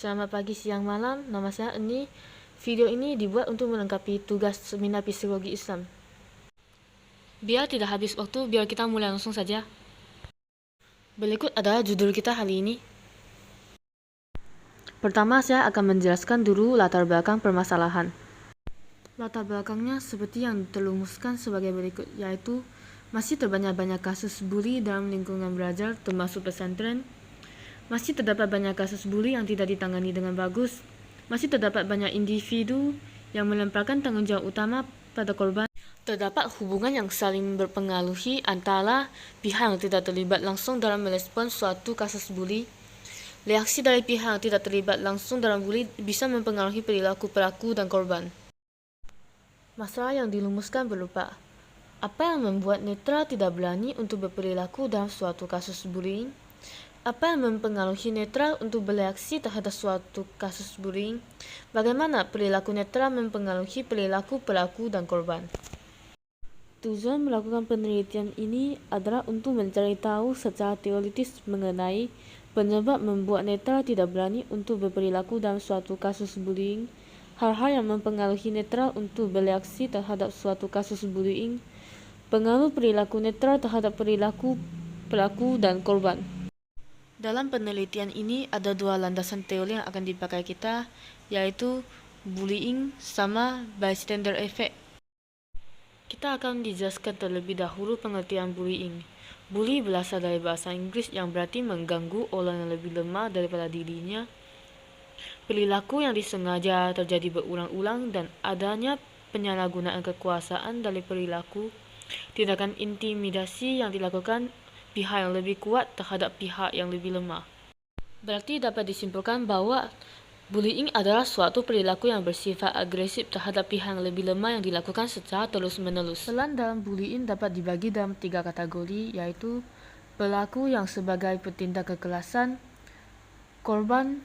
Selamat pagi, siang, malam. Nama saya Eni. Video ini dibuat untuk melengkapi tugas seminar psikologi Islam. Biar tidak habis waktu, biar kita mulai langsung saja. Berikut adalah judul kita hari ini. Pertama, saya akan menjelaskan dulu latar belakang permasalahan. Latar belakangnya seperti yang terlumuskan sebagai berikut, yaitu masih terbanyak kasus bully dalam lingkungan belajar, termasuk pesantren. Masih terdapat banyak kasus bully yang tidak ditangani dengan bagus. Masih terdapat banyak individu yang melemparkan tanggung jawab utama pada korban. Terdapat hubungan yang saling berpengaruhi antara pihak yang tidak terlibat langsung dalam merespon suatu kasus bully. Reaksi dari pihak yang tidak terlibat langsung dalam bully bisa mempengaruhi perilaku pelaku dan korban. Masalah yang dilumuskan berupa apa yang membuat netral tidak berani untuk berperilaku dalam suatu kasus bullying? Apa yang mempengaruhi netral untuk bereaksi terhadap suatu kasus bullying? Bagaimana perilaku netral mempengaruhi perilaku pelaku dan korban? Tujuan melakukan penelitian ini adalah untuk mencari tahu secara teoritis mengenai penyebab membuat netral tidak berani untuk berperilaku dalam suatu kasus bullying, hal-hal yang mempengaruhi netral untuk bereaksi terhadap suatu kasus bullying, pengaruh perilaku netral terhadap perilaku pelaku dan korban. Dalam penelitian ini ada dua landasan teori yang akan dipakai kita, yaitu bullying sama bystander effect. Kita akan dijelaskan terlebih dahulu pengertian bullying. Bully berasal dari bahasa Inggris yang berarti mengganggu orang yang lebih lemah daripada dirinya. Perilaku yang disengaja terjadi berulang-ulang dan adanya penyalahgunaan kekuasaan dari perilaku. Tindakan intimidasi yang dilakukan pihak yang lebih kuat terhadap pihak yang lebih lemah. Berarti dapat disimpulkan bahwa bullying adalah suatu perilaku yang bersifat agresif terhadap pihak yang lebih lemah yang dilakukan secara terus-menerus. Peran dalam bullying dapat dibagi dalam 3 kategori, yaitu pelaku yang sebagai petindak kekerasan, korban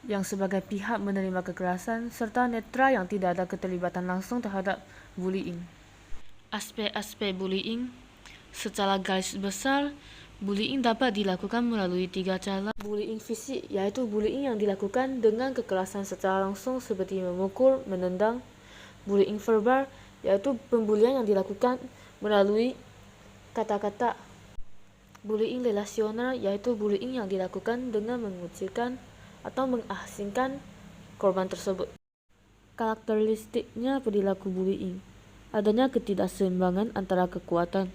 yang sebagai pihak menerima kekerasan, serta netral yang tidak ada keterlibatan langsung terhadap bullying. Aspek-aspek bullying. Secara garis besar, bullying dapat dilakukan melalui 3 cara. Bullying fisik, yaitu bullying yang dilakukan dengan kekerasan secara langsung seperti memukul, menendang. Bullying verbal, yaitu pembulian yang dilakukan melalui kata-kata. Bullying relasional, yaitu bullying yang dilakukan dengan mengucilkan atau mengasingkan korban tersebut. Karakteristiknya perilaku bullying. Adanya ketidakseimbangan antara kekuatan.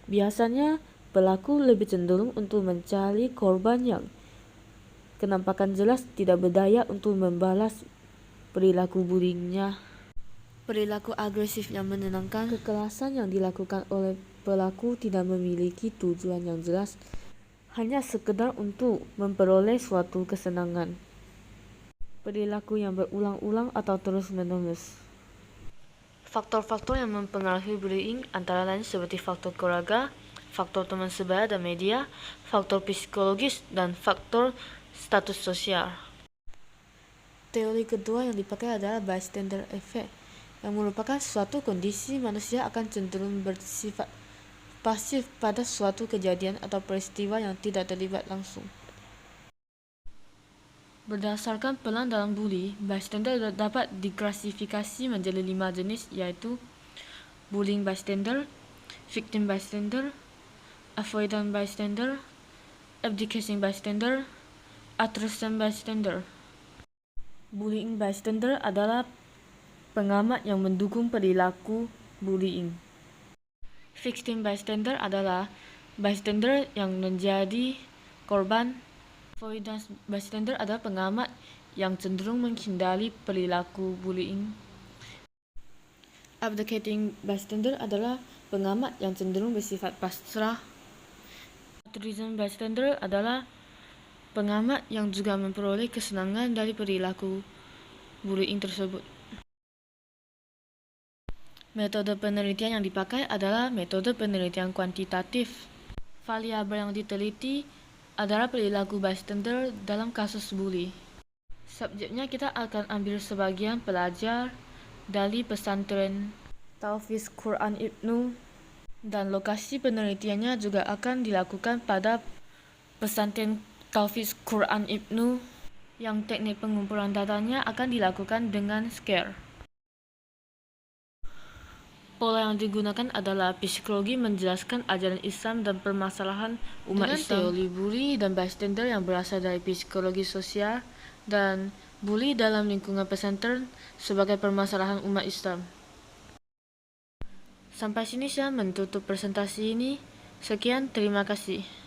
Biasanya, pelaku lebih cenderung untuk mencari korban yang kenampakan jelas tidak berdaya untuk membalas perilaku bullyingnya. Perilaku agresif yang menenangkan. Kekerasan yang dilakukan oleh pelaku tidak memiliki tujuan yang jelas, hanya sekedar untuk memperoleh suatu kesenangan. Perilaku yang berulang-ulang atau terus-menerus. Faktor-faktor yang mempengaruhi bullying antara lain seperti faktor keluarga, faktor teman sebaya dan media, faktor psikologis, dan faktor status sosial. Teori kedua yang dipakai adalah bystander effect, yang merupakan suatu kondisi manusia akan cenderung bersifat pasif pada suatu kejadian atau peristiwa yang tidak terlibat langsung. Berdasarkan peran dalam bully, bystander dapat diklasifikasi menjadi 5 jenis, yaitu bullying bystander, victim bystander, avoidant bystander, abdicating bystander, altruism bystander. Bullying bystander adalah pengamat yang mendukung perilaku bullying. Victim bystander adalah bystander yang menjadi korban. Avoidant bystander adalah pengamat yang cenderung menghindari perilaku bullying. Abdicating bystander adalah pengamat yang cenderung bersifat pasrah. Altruism bystander adalah pengamat yang juga memperoleh kesenangan dari perilaku bullying tersebut. Metode penelitian yang dipakai adalah metode penelitian kuantitatif. Variabel yang diteliti adalah perilaku bystander dalam kasus bully. Subjeknya kita akan ambil sebagian pelajar dari pesantren Tahfiz Quran Ibnu, dan lokasi penelitiannya juga akan dilakukan pada pesantren Tahfiz Quran Ibnu yang teknik pengumpulan datanya akan dilakukan dengan SCARE. Pola yang digunakan adalah psikologi menjelaskan ajaran Islam dan permasalahan umat Islam. Teori bully dan bystander yang berasal dari psikologi sosial dan bully dalam lingkungan pesantren sebagai permasalahan umat Islam. Sampai sini saya menutup presentasi ini. Sekian, terima kasih.